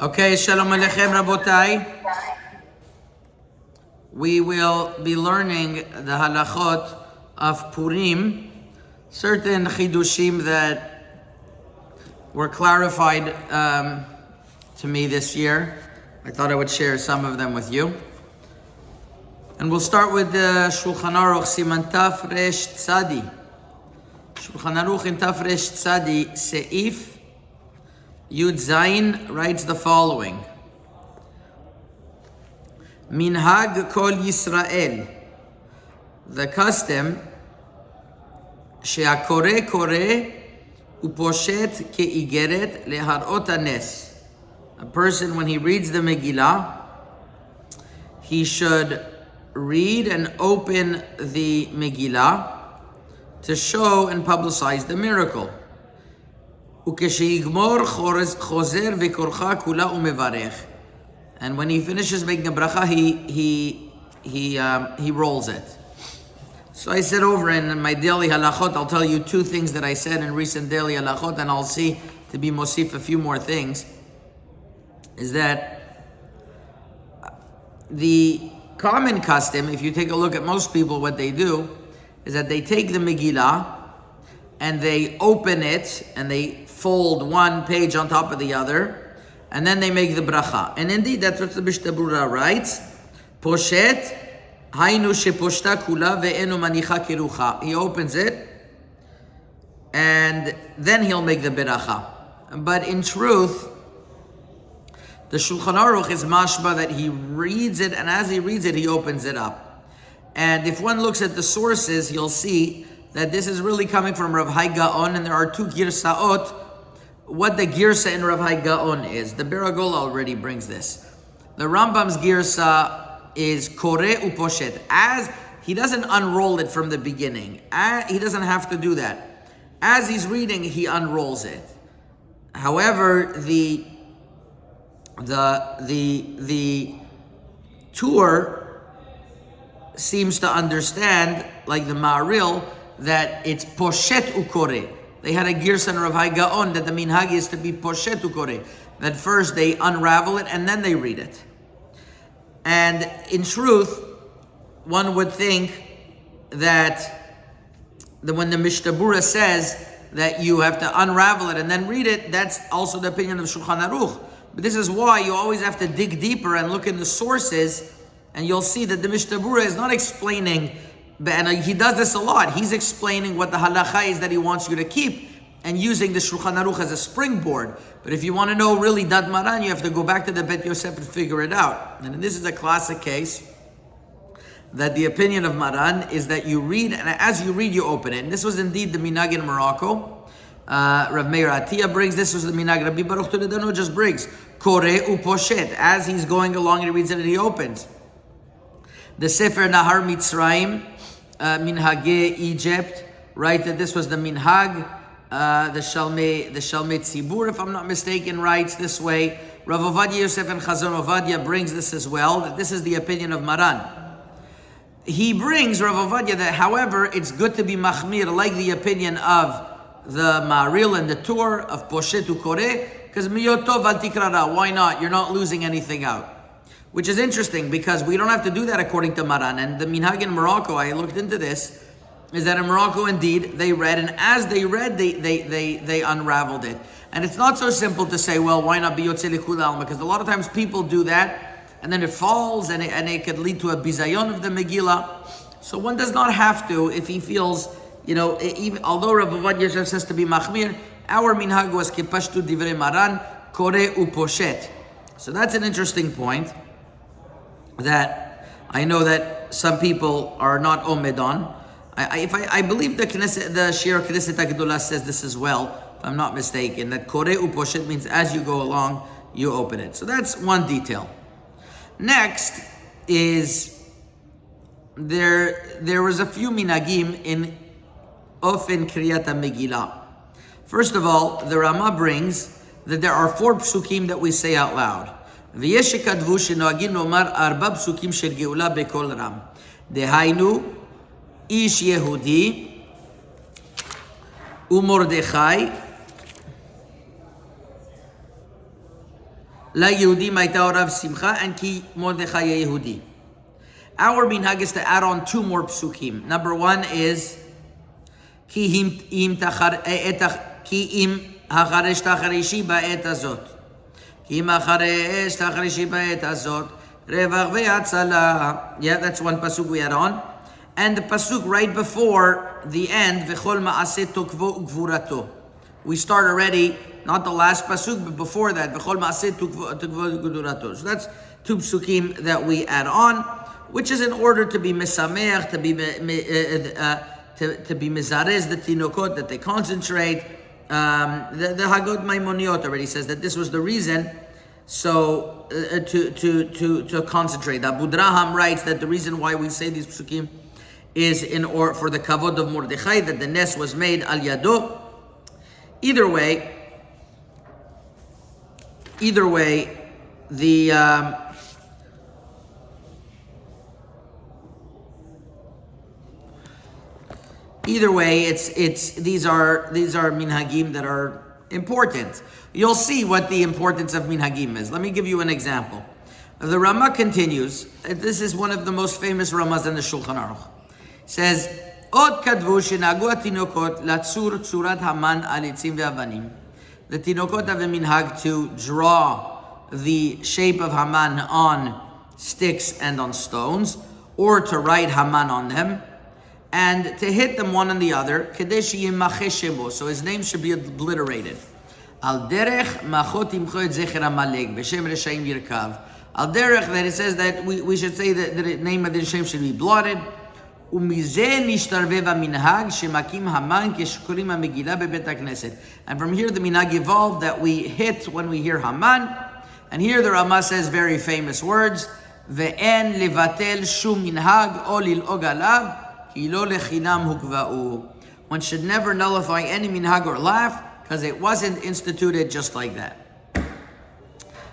Okay, Shalom Aleichem Rabotai. We will be learning the halachot of Purim, certain chidushim that were clarified to me this year. I thought I would share some of them with you. And we'll start with the Shulchan Aruch Siman Taf Resh Tzadi. Shulchan Aruch in Taf Resh Tzadi Seif Yud Zayin writes the following: Minhag Kol Yisrael, the custom, she'akore kore uposhet ke'igeret leharot hanes. A person, when he reads the Megillah, he should read and open the Megillah to show and publicize the miracle. And when he finishes making a bracha, he rolls it. So I said over in my daily halachot, I'll tell you two things that I said in recent daily halachot, and I'll see to be mosif a few more things. Is that the common custom, if you take a look at most people, what they do is that they take the Megillah and they open it and they fold one page on top of the other, and then they make the bracha. And indeed, that's what the Mishnah Berurah writes. Poshet, hainu sheposhta kula ve'enu manicha kirucha. He opens it, and then he'll make the bracha. But in truth, the Shulchan Aruch is mashba that he reads it, and as he reads it, he opens it up. And if one looks at the sources, he'll see that this is really coming from Rav Hai Gaon, and there are two girsaot. What the girsa in Rav Hai Gaon is, the Beragol already brings this. The Rambam's girsa is kore uposhet. As he doesn't unroll it from the beginning, he doesn't have to do that. As he's reading, he unrolls it. However, the tour seems to understand, like the Ma'aril, that it's poshet ukore. They had a girsa in Rav Hai Gaon that the minhag is to be poshet ukore. That first they unravel it and then they read it. And in truth, one would think that when the Mishnah Berurah says that you have to unravel it and then read it, that's also the opinion of Shulchan Aruch. But this is why you always have to dig deeper and look in the sources, and you'll see that the Mishnah Berurah is not explaining, and he does this a lot. He's explaining what the halacha is that he wants you to keep, and using the Shulchan Aruch as a springboard. But if you want to know really Dad Maran, you have to go back to the Bet Yosef and figure it out. And this is a classic case that the opinion of Maran is that you read, and as you read, you open it. And this was indeed the Minhag in Morocco. Rav Meir Atiyah brings, this was the Minhag. Rabbi Baruch Toledano just brings Kore uposhet. As he's going along, he reads it and he opens. The Sefer Nahar Mitzrayim, Minhage Egypt, write that this was the Minhag. The Shalmei Tzibur, if I'm not mistaken, writes this way. Rav Ovadia Yosef and Chazon Ovadia brings this as well, that this is the opinion of Maran. He brings, Rav Ovadia, that however, it's good to be machmir, like the opinion of the Ma'aril and the Tur of Poshet Ukore, because miyotov al tikrara, why not? You're not losing anything out. Which is interesting, because we don't have to do that according to Maran. And the Minhag in Morocco, I looked into this, is that in Morocco, indeed, they read, and as they read, they unraveled it. And it's not so simple to say, well, why not be Yotze Likul Alma? Because a lot of times people do that, and then it falls, and it could lead to a bizayon of the Megillah. So one does not have to, if he feels, even, although Rav Ovadia Yosef says to be machmir, our minhag was kipashtu divrei Maran, kore uposhet. So that's an interesting point that I know that some people are not omed on. I believe the Shir Knesset HaGedolah says this as well, if I'm not mistaken, that kore uposhet means as you go along, you open it. So that's one detail. Next is there was a few minagim in Ofen Kriyat HaMegillah. First of all, the Rama brings that there are 4 psukim that we say out loud. V'yesh shekadvu shenoagim lomar 4 psukim shel geula bekol ram. Dehainu, ish Yehudi, umordechai, ליהודים הייתה הוריו שמחה, and כי מרדכי יהודי. Our minhag is to add on 2 more psukim. Number 1 is כי אם החרש תחרישי בעת הזאת. כי אם החרש תחרישי בעת הזאת, רווח והצלה. Yeah, that's one pasuk we add on. And the pasuk right before the end, וכל מעשה תוקפו וגבורתו. We start already, not the last pasuk, but before that, וכל מעשה תוקפו וגבורתו. So that's 2 psukim that we add on, which is in order to be mesamech, to be mizarez the tinokot, that they concentrate. The Hagot Maimoniot already says that this was the reason. So to concentrate. The Abu Draham writes that the reason why we say these psukim is for the kavod of Mordechai, that the nes was made al yado. Either way, the it's these are minhagim that are important. You'll see what the importance of minhagim is. Let me give you an example. The Rama continues. This is one of the most famous Ramas in the Shulchan Aruch. It says, Od kadvu shenagu atinokot latzur tzurat haman al etzim ve'avanim. The tinokot have a minhag to draw the shape of Haman on sticks and on stones, or to write Haman on them, and to hit them one on the other, so his name should be obliterated. Al derech machot imcho et zecher Amalek v'shem reshaim yirkav. Al derech, that it says that we should say that the name of the Shem should be blotted. Umizeh nishtarvev minhag shemakim Haman keshkurim hamegillah bebet hakneset. And from here the minhag evolved that we hit when we hear Haman. And here the Rama says very famous words: ve'en levatel shum minhag o lil'og alav. One should never nullify any minhag or laugh, because it wasn't instituted just like that.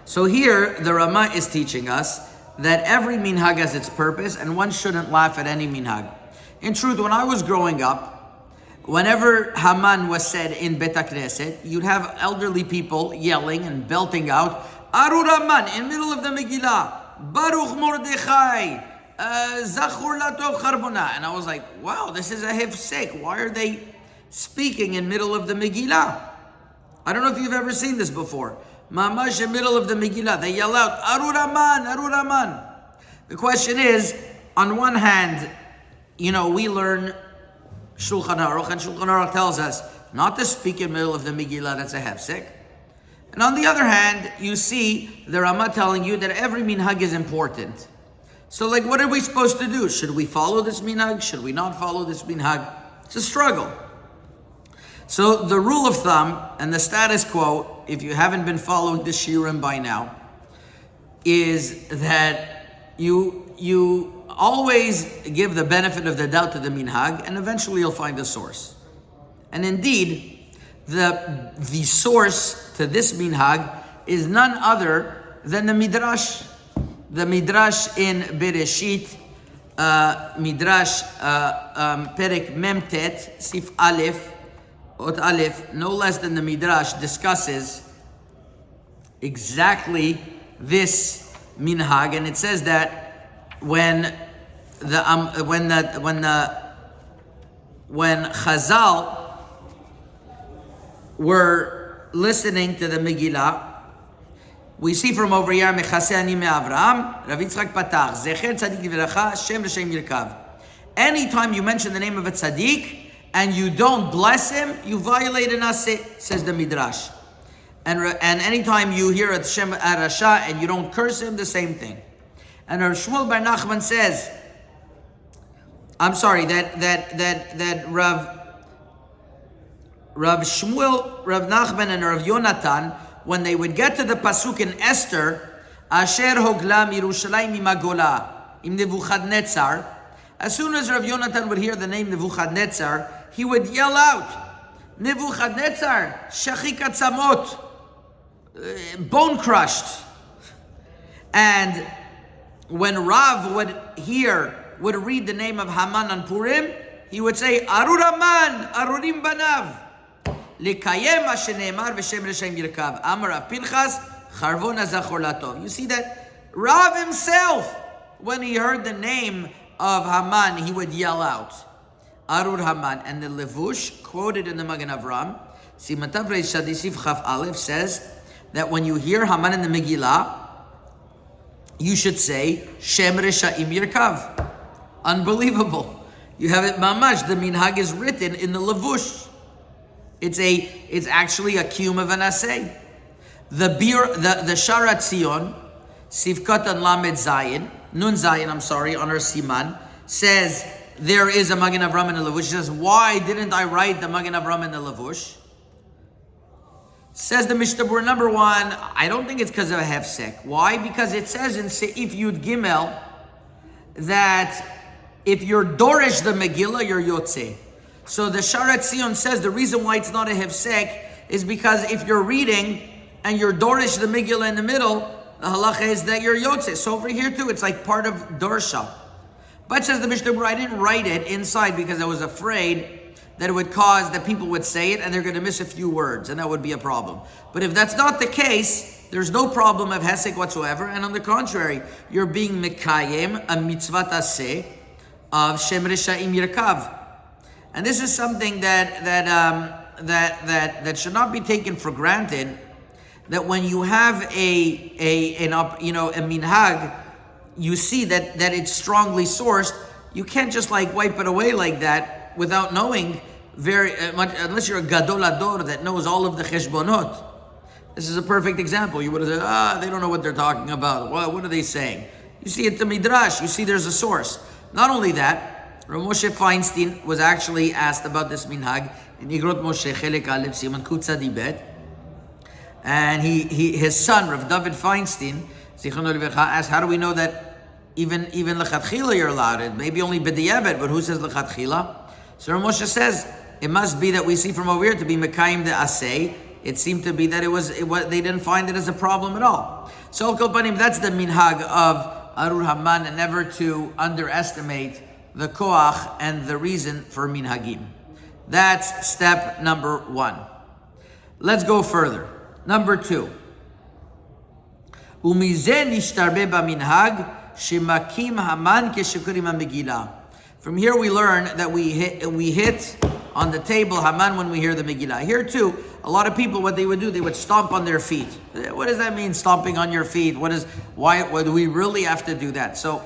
So here the Rama is teaching us that every minhag has its purpose, and one shouldn't laugh at any minhag. In truth, when I was growing up, whenever Haman was said in Bet HaKnesset, you'd have elderly people yelling and belting out, Arur Haman, in the middle of the Megillah, Baruch Mordechai, Zachur Latov Charbona. And I was like, wow, this is a hefsek. Why are they speaking in middle of the Megillah? I don't know if you've ever seen this before. Mamash in middle of the Megillah, they yell out, Arur Haman, Arur Haman. The question is, on one hand, we learn Shulchan Aruch, and Shulchan Aruch tells us not to speak in the middle of the Megillah, that's a hefsek. And on the other hand, you see the Rama telling you that every minhag is important. So what are we supposed to do? Should we follow this minhag? Should we not follow this minhag? It's a struggle. So the rule of thumb and the status quo, if you haven't been following the shiurim by now, is that you always give the benefit of the doubt to the minhag, and eventually you'll find a source. And indeed, the source to this minhag is none other than the midrash. The midrash in Bereshit, midrash perek memtet, sif aleph, ot aleph, no less than the midrash discusses exactly this minhag, and it says that when Chazal were listening to the Megillah, we see from over here, Mechase ani me'Avraham, Rav Yitzchak patach, Zecher tzadik livracha, Shem l'shem yirkav. Anytime you mention the name of a tzaddik and you don't bless him, you violate an aseh, says the Midrash. And anytime you hear a Shem Arasha and you don't curse him, the same thing. And Rav Shmuel bar Nachman says, I'm sorry, that Rav Shmuel, Rav Nachman, and Rav Yonatan, when they would get to the pasuk in Esther, Asher hogla Yerushalayim imagola im Nebuchadnezzar, as soon as Rav Yonatan would hear the name Nebuchadnezzar, he would yell out, Nebuchadnezzar, shachik atzamot, bone crushed. And when Rav would read the name of Haman on Purim, he would say, Arur Haman, Arurim Banav. Likayem Hashenemar v'Shem Reshem Yirkav. Amar Rav Pinchas Charvona zachor latov. You see that Rav himself, when he heard the name of Haman, he would yell out, Arur Haman. And the Levush, quoted in the Magen Avram, Simatav Reish Shadisiv Chaf Aleph, says that when you hear Haman in the Megillah, you should say, Shem Resha'im Yirkav. Unbelievable. You have it mamash. The minhag is written in the levush. It's actually a kiyum of an asay. The Sharat Zion, Sivkat and Lamed Zayin, Nun Zayin, on her siman, says there is a Magen Avram in the levush. She says, why didn't I write the Magen Avram in the levush? Says the Mishtabur, number one, I don't think it's because of a hefsek. Why? Because it says in Seif Yud Gimel that if you're Dorish the Megillah, you're Yotze. So the Sharat Zion says the reason why it's not a hefsek is because if you're reading and you're Dorish the Megillah in the middle, the halacha is that you're Yotze. So over here too, it's like part of Dorsha. But says the Mishnah, I didn't write it inside because I was afraid that it would cause that people would say it and they're going to miss a few words, and that would be a problem. But if that's not the case, there's no problem of hesek whatsoever, and on the contrary, you're being mekayem a mitzvat aseh of Shem Resha'im Yirkav. And this is something that should not be taken for granted. That when you have a minhag, you see that it's strongly sourced. You can't just like wipe it away like that without knowing very much, unless you're a gadol ador that knows all of the cheshbonot. This is a perfect example. You would have said, they don't know what they're talking about. What are they saying? You see it the midrash. You see there's a source. Not only that, Rav Moshe Feinstein was actually asked about this minhag in Igrot Moshe Chelek Aleph Siman Kut Tzadi Bet, and his son Rav David Feinstein Zichrono Livracha asked, how do we know that even lechatchila you're allowed it? Maybe only b'diavad, but who says lechatchila? So Rav Moshe says it must be that we see from over here to be mekayim the asay. It seemed to be that it was they didn't find it as a problem at all. So Kol Panim, that's the minhag of Arur Haman, and never to underestimate the koach and the reason for minhagim. That's step number one. Let's go further. Number two. Umizen ishtarbe b'minhag shemakim Haman keshekurim ha-Megillah. From here we learn that we hit on the table Haman when we hear the Megillah. Here too, a lot of people, what they would do, they would stomp on their feet. What does that mean, stomping on your feet? Why do we really have to do that? So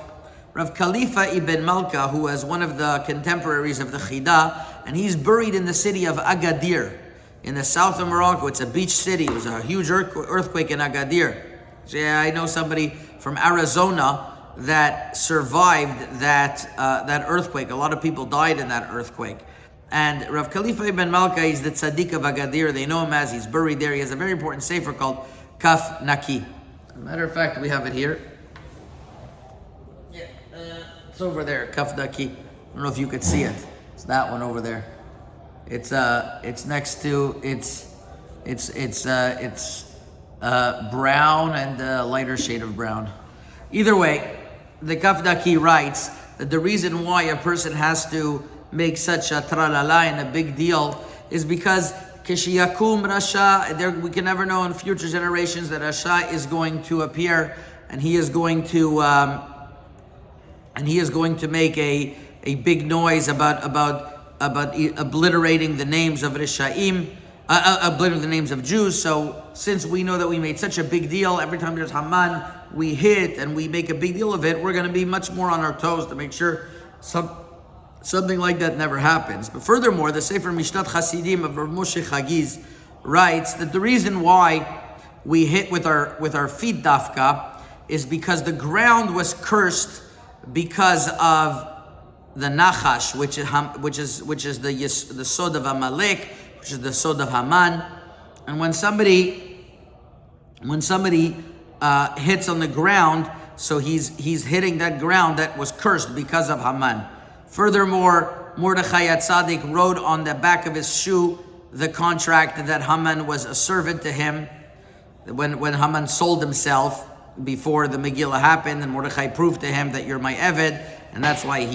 Rav Khalifa ibn Malka, who was one of the contemporaries of the Chida, and he's buried in the city of Agadir in the south of Morocco. It's a beach city. It was a huge earthquake in Agadir. So yeah, I know somebody from Arizona that survived that earthquake. A lot of people died in that earthquake. And Rav Khalifa ibn Malka is the tzaddik of Agadir. They know him as, he's buried there. He has a very important sefer called Kaf Naki. As a matter of fact, we have it here. Yeah, it's over there, Kaf Naki. I don't know if you could see it. It's that one over there. It's next to it's brown and a lighter shade of brown. Either way, the Kaf Naki writes that the reason why a person has to make such a tralala and a big deal is because Kishiyakum Rasha, we can never know in future generations that Rasha is going to appear, and he is going to make a big noise about obliterating the names of Rishaim, obliterating the names of Jews. So since we know that we made such a big deal, every time there's Haman, we hit and we make a big deal of it, we're going to be much more on our toes to make sure something like that never happens. But furthermore, the Sefer Mishnat Chasidim of Rav Moshe Chagiz writes that the reason why we hit with our feet dafka is because the ground was cursed because of the Nachash, which is the sod of Amalek, which is the sod of Haman. And when somebody hits on the ground, so he's hitting that ground that was cursed because of Haman. Furthermore, Mordechai Tzaddik wrote on the back of his shoe the contract that Haman was a servant to him. When Haman sold himself before the Megillah happened, and Mordechai proved to him that you're my Eved, and that's why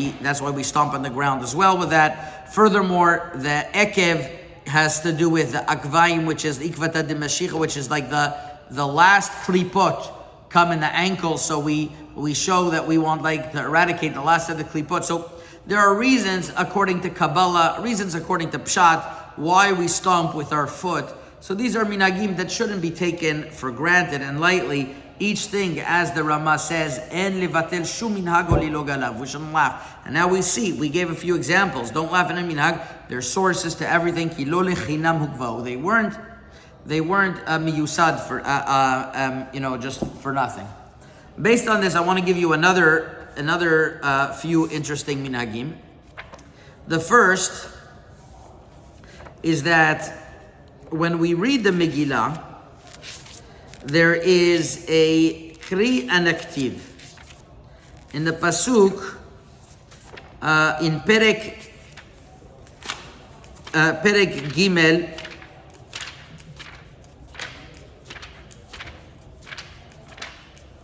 we stomp on the ground as well with that. Furthermore, the Ekev has to do with the Akvaim, which is the Ikvata de Mashiach, which is like the last klipot come in the ankle, so we show that we want like to eradicate the last of the klipot. So there are reasons according to Kabbalah, reasons according to Pshat, why we stomp with our foot. So these are minhagim that shouldn't be taken for granted and lightly. Each thing, as the Rama says, en levatel shum minhag lilo galav. We shouldn't laugh. And now we gave a few examples. Don't laugh at a minhag. There's sources to everything. Ki lo lechinam hukvau. They weren't miyusad for just for nothing. Based on this, I want to give you another few interesting minhagim. The first is that when we read the Megillah, there is a kri and a ktiv. In the pasuk, in Perek Gimel,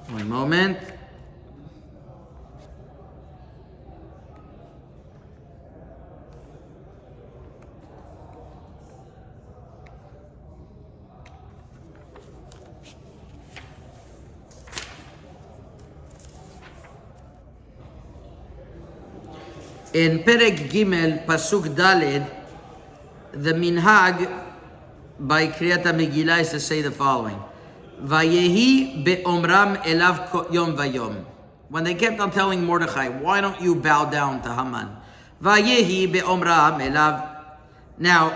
one moment. In Perek Gimel, Pasuk Daled, the Minhag by Kriyat Megillah is to say the following: Vayehi be'omram elav yom vayom. When they kept on telling Mordechai, why don't you bow down to Haman? Vayehi be'omram elav. Now,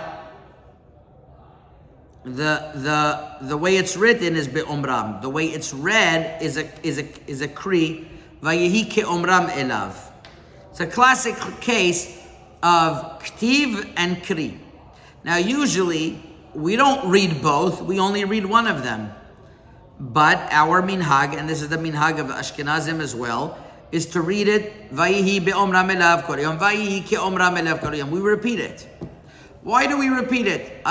the way it's written is be'omram. The way it's read is a kri. Vayehi ke'omram elav. It's a classic case of ktiv and kri. Now, usually we don't read both; we only read one of them. But our minhag, and this is the minhag of Ashkenazim as well, is to read it vayihi be'omram elav kol yom, vayihi ke'omram elav kol yom. We repeat it. Why do we repeat it?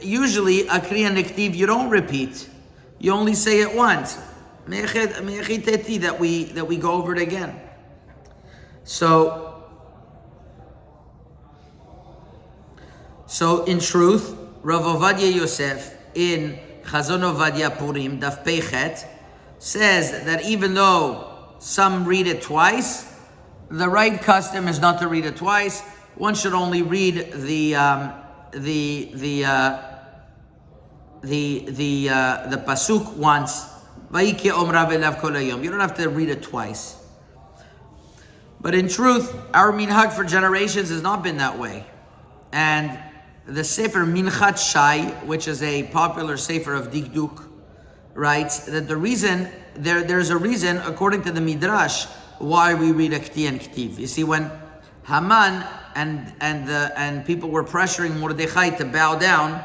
Usually, a kri and a ktiv you don't repeat; you only say it once. That we go over it again. So in truth, Rav Ovadia Yosef in Chazon Ovadia Purim, Daf Peichet, says that even though some read it twice, the right custom is not to read it twice. One should only read the pasuk once. Vayike omra velav kol hayom. You don't have to read it twice. But in truth, our minhag for generations has not been that way. And the Sefer Minchat Shai, which is a popular Sefer of Dikduk, writes that the reason, there's a reason, according to the Midrash, why we read a Kti and Ktiv. You see, when Haman and people were pressuring Mordechai to bow down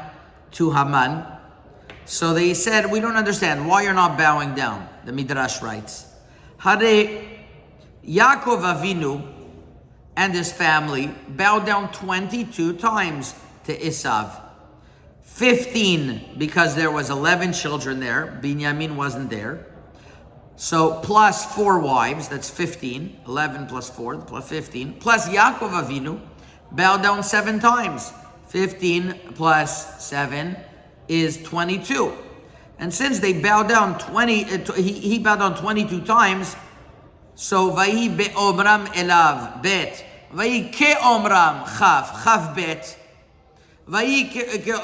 to Haman, so they said, we don't understand why you're not bowing down. The Midrash writes, Hare Yaakov Avinu and his family bowed down 22 times to Esav. 15 because there was 11 children there. Binyamin wasn't there. So plus 4 wives, that's 15. 11 plus 4 plus 15. Plus Yaakov Avinu bowed down 7 times. 15 plus 7 is 22. And since they bowed down he bowed down 22 times, so vayi be'omram elav bet, vayi ke'omram chaf bet, vayi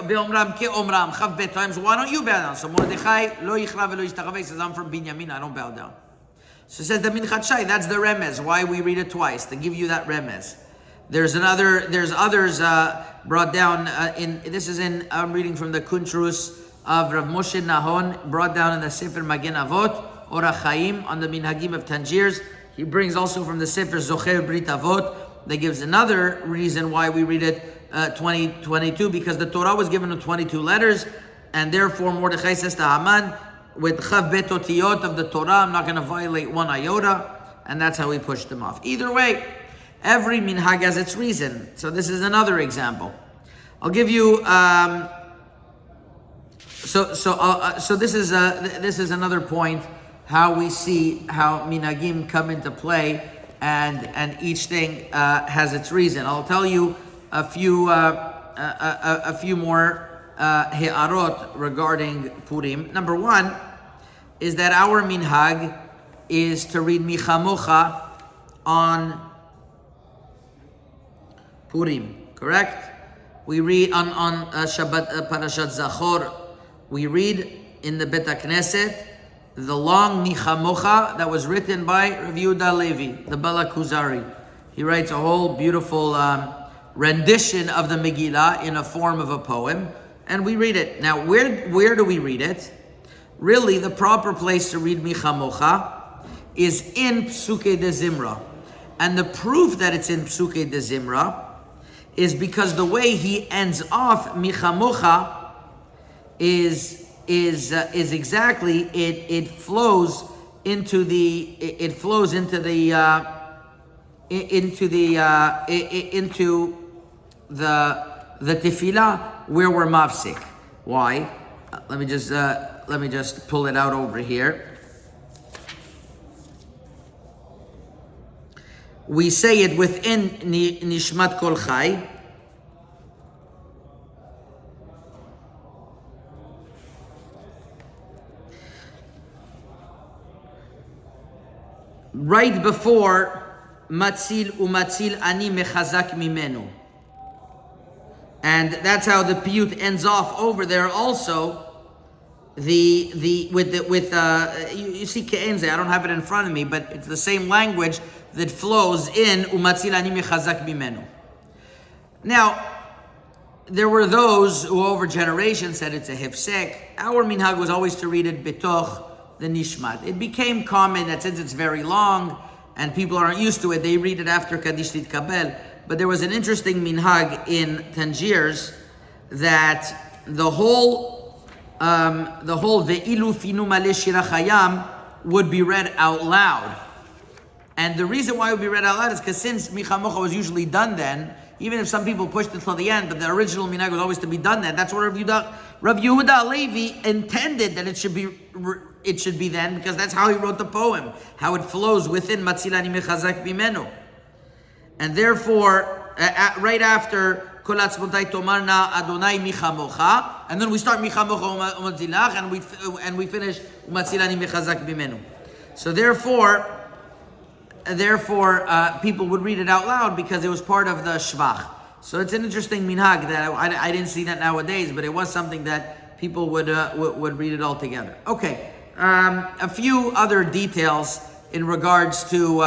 be'omram ke'omram chaf bet times. Why don't you bow down? So Mordechai lo yichra velo yishtachaveh says, I'm from Binyamin, I don't bow down. So says the Minchat Shai, that's the remez. Why we read it twice, to give you that remez. There's others brought down I'm reading from the Kuntrus of Rav Moshe Nahon, brought down in the Sefer Magen Avot, Orach Chaim, on the Minhagim of Tangiers. He brings also from the Sefer Zocher Brit Avot, that gives another reason why we read it 22, because the Torah was given in 22 letters, and therefore Mordechai says to Haman, with Chav Bet Otiyot of the Torah, I'm not going to violate one iota, and that's how we pushed them off. Either way, every minhag has its reason. So this is another example. I'll give you. So this is another point, how we see how minhagim come into play, and each thing has its reason. I'll tell you a few more he'arot regarding Purim. Number one is that our minhag is to read Michamocha on Purim, correct? We read on Shabbat Parashat Zachor. We read in the Bet HaKnesset the long Michamocha that was written by Rav Yehuda Levi, the Bala Kuzari. He writes a whole beautiful rendition of the Megillah in a form of a poem, and we read it. Now, where do we read it? Really, the proper place to read Michamocha is in Psukei de Zimra. And the proof that it's in Psukei de Zimra is because the way he ends off Michamocha is exactly it flows into the tefillah where we're mafsik. Why? Let me just pull it out over here. We say it within Nishmat Kol Chai. Right before Matzil umatzil ani mechazak mimenu. And that's how the piyut ends off over there also. You see ke'enze, I don't have it in front of me, but it's the same language that flows in umatzil ani mechazak mimenu. Now, there were those who over generations said it's a hifsek. Our minhag was always to read it betoch the nishmat. It became common that since it's very long and people aren't used to it, they read it after Kaddish Titkabel. But there was an interesting minhag in Tangiers that the whole ve'ilu finu maleh shira chayam would be read out loud. And the reason why it would be read out loud is because since Michamocha was usually done then, even if some people pushed it till the end, but the original minhag was always to be done then. That's what Rav Yehuda Levi intended that it should be then, because that's how he wrote the poem, how it flows within Matzilani Mechazak Bimenu. And therefore, right after Kol Atzmotai Tomarna Adonai Michamocha, and then we start Michamocha Umatzilach, and we finish Matzilani Mechazak Bimenu. So therefore, people would read it out loud because it was part of the Shvach. So it's an interesting minhag that I didn't see that nowadays, but it was something that people would read it all together. Okay, a few other details in regards to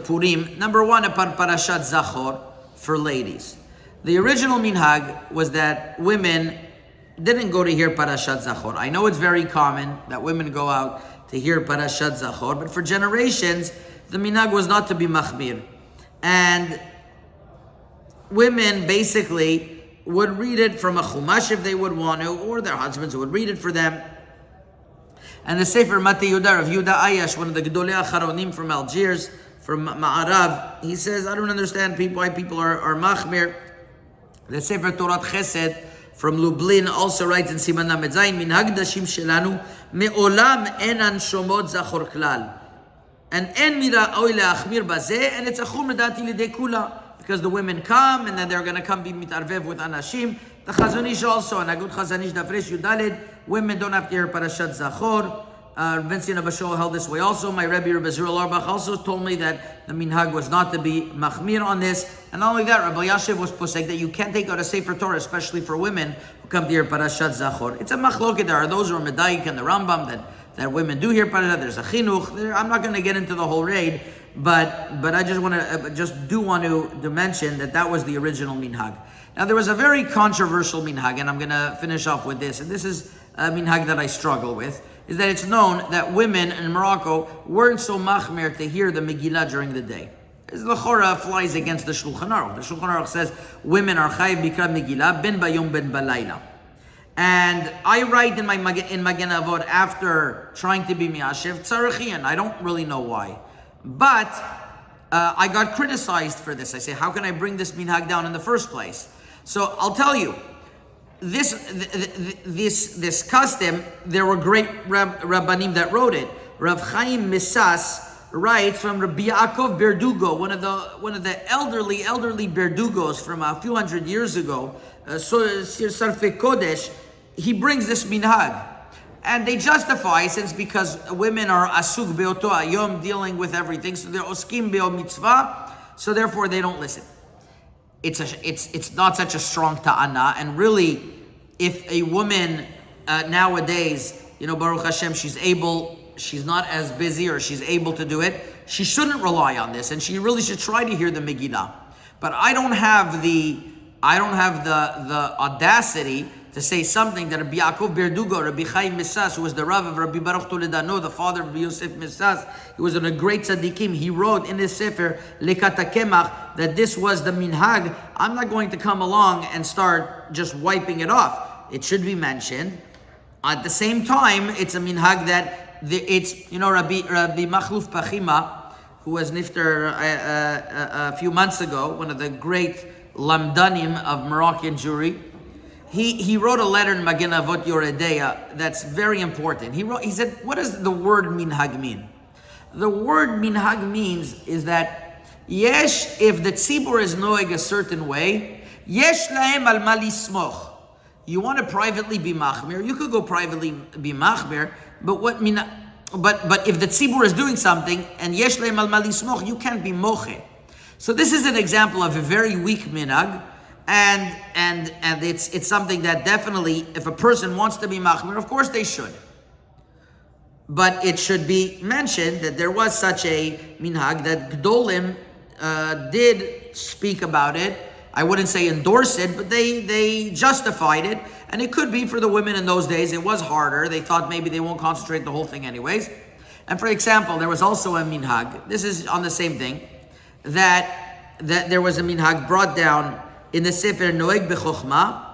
Purim. Number one, upon Parashat Zachor for ladies. The original minhag was that women didn't go to hear Parashat Zachor. I know it's very common that women go out to hear Parashat Zachor, but for generations, the minhag was not to be machmir. And women basically would read it from a chumash if they would want to, or their husbands would read it for them. And the Sefer Mati Yehuda of Yehuda Ayash, one of the Gedolei Acharonim from Algiers, from Ma'arav, he says, I don't understand why people are machmir. The Sefer Torat Chesed from Lublin also writes in Siman Lamed Zayin, Minhag dashim shelanu me'olam enan shomot zachor klal. And en mira oy le'achmir bazeh, and it's a chumr dati lidei kula, because the women come, and then they're going to come be mitarvev with anashim. The Chazon Ish also, and Agud Chazon Ish Dafresh Yudalid, women don't have to hear Parashat Zachor. Vincent Abashol held this way also. My Rebbe Rabbi Zerul Auerbach also told me that the minhag was not to be machmir on this. And not only that, Rabbi Yashiv was posek that you can't take out a Sefer Torah, especially for women who come to hear Parashat Zachor. It's a machloket. There are those who are Medayik and the Rambam that women do hear Parashat. There's a chinuch. I'm not going to get into the whole raid, but I just want to mention that was the original minhag. Now there was a very controversial minhag, and I'm going to finish off with this. And this is a minhag that I struggle with. Is that it's known that women in Morocco weren't so machmir to hear the Megillah during the day. This l'chora flies against the Shulchan Aruch. The Shulchan Aruch says women are chayiv bikra Megillah ben bayom ben balayla. And I write in Magen Avot after trying to be miyashiv tzarachian. I don't really know why, but I got criticized for this. I say, how can I bring this minhag down in the first place? So I'll tell you. This custom, there were great rabbanim that wrote it. Rav Chaim Misas writes from Rabbi Yaakov Berdugo, one of the elderly Berdugos from a few hundred years ago, Sarfei Kodesh. He brings this minhag, and they justify, since because women are asuk beoto ayom, dealing with everything, so they're oskim beo mitzvah, so therefore they don't listen. It's not such a strong ta'ana, and really, if a woman nowadays, Baruch Hashem, she's not as busy, or she's able to do it, she shouldn't rely on this, and she really should try to hear the Megillah. But I don't have the audacity to say something that Rabbi Yaakov Berdugo, Rabbi Chaim Misas, who was the Rav of Rabbi Baruch Toledano, the father of Rabbi Yosef Misas, he was a great tzaddikim. He wrote in his sefer Lekat HaKemach that this was the minhag. I'm not going to come along and start just wiping it off. It should be mentioned. At the same time, it's a minhag that Rabbi Machluf Pachima, who was nifter a few months ago, one of the great lamdanim of Moroccan Jewry. He wrote a letter in Magen Avot Yoredeya that's very important. He said, what does the word minhag mean? The word minhag means is that yesh, if the tzibur is noeg a certain way, yesh lahem al ma lismoch. You want to privately be machmir, you could go privately be machmir, but if the tzibur is doing something and yesh lahem al ma lismoch, you can't be moche. So this is an example of a very weak minhag. And it's something that definitely, if a person wants to be machmir, of course they should. But it should be mentioned that there was such a minhag that Gdolim did speak about it. I wouldn't say endorse it, but they justified it. And it could be for the women in those days, it was harder. They thought maybe they won't concentrate the whole thing anyways. And for example, there was also a minhag, this is on the same thing, that there was a minhag brought down in the Sefer Noeg B'Chochma,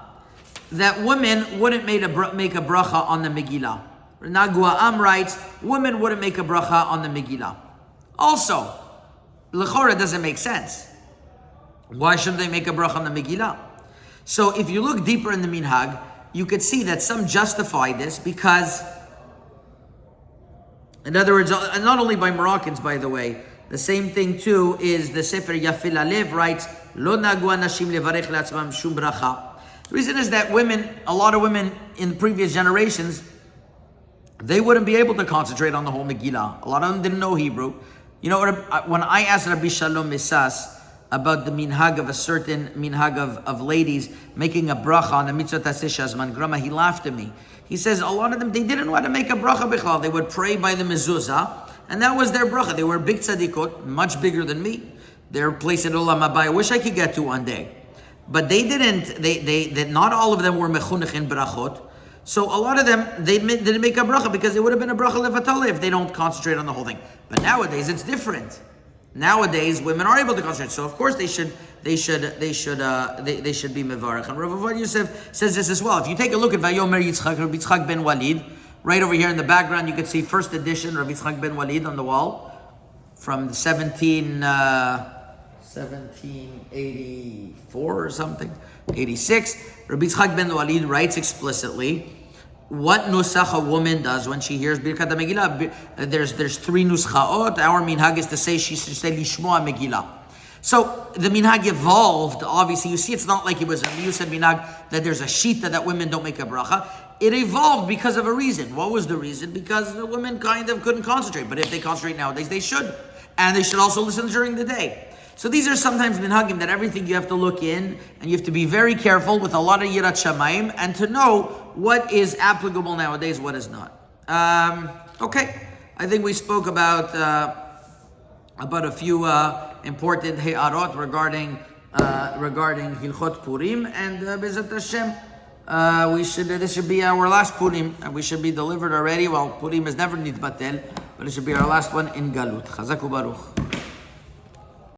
that women wouldn't make a bracha on the Megillah. Nagua Am writes, women wouldn't make a bracha on the Megillah. Also, l'chora doesn't make sense. Why shouldn't they make a bracha on the Megillah? So if you look deeper in the Minhag, you could see that some justify this because, in other words, not only by Moroccans, by the way, the same thing too is the Sefer Yafil Alev writes, Lo nagua nashim levarech le'atzmam shum bracha. The reason is that a lot of women in previous generations, they wouldn't be able to concentrate on the whole Megillah. A lot of them didn't know Hebrew. When I asked Rabbi Shalom Misas about the minhag of a certain minhag of ladies making a bracha on the mitzvah taseh shazman grama, he laughed at me. He says a lot of them, they didn't know how to make a bracha bichlal. They would pray by the mezuzah, and that was their bracha. They were big tzaddikot, much bigger than me. Their place in Olam Haba, I wish I could get to one day. But they didn't, not all of them were mechunech in brachot. So a lot of them, they didn't make a bracha because it would have been a bracha levatale if they don't concentrate on the whole thing. But nowadays it's different. Nowadays women are able to concentrate, so of course they should be mevarach. And Rav Avad Yosef says this as well. If you take a look at Vayomer Yitzchak, Rabbi Yitzchak ben Walid, right over here in the background, you can see first edition Rabbi Yitzchak ben Walid on the wall from 1784 or something, 86. Rabbi Yitzchak ben Walid writes explicitly what nusach a woman does when she hears Birkat HaMegillah. There's three nuschaot. Our minhag is to say she should say Lishmoa Megillah. So the minhag evolved. Obviously, you see, it's not like it was a Yusef minhag that there's a shita that women don't make a bracha. It evolved because of a reason. What was the reason? Because the women kind of couldn't concentrate. But if they concentrate nowadays, they should. And they should also listen during the day. So these are sometimes minhagim that everything you have to look in, and you have to be very careful with a lot of yirat shamayim, and to know what is applicable nowadays, what is not. Okay, I think we spoke about a few important he'arot regarding Hilchot Purim, and Bezat Hashem, this should be our last Purim, and we should be delivered already. Well, Purim is never nitbatel, but it should be our last one in Galut. Chazak u'baruch.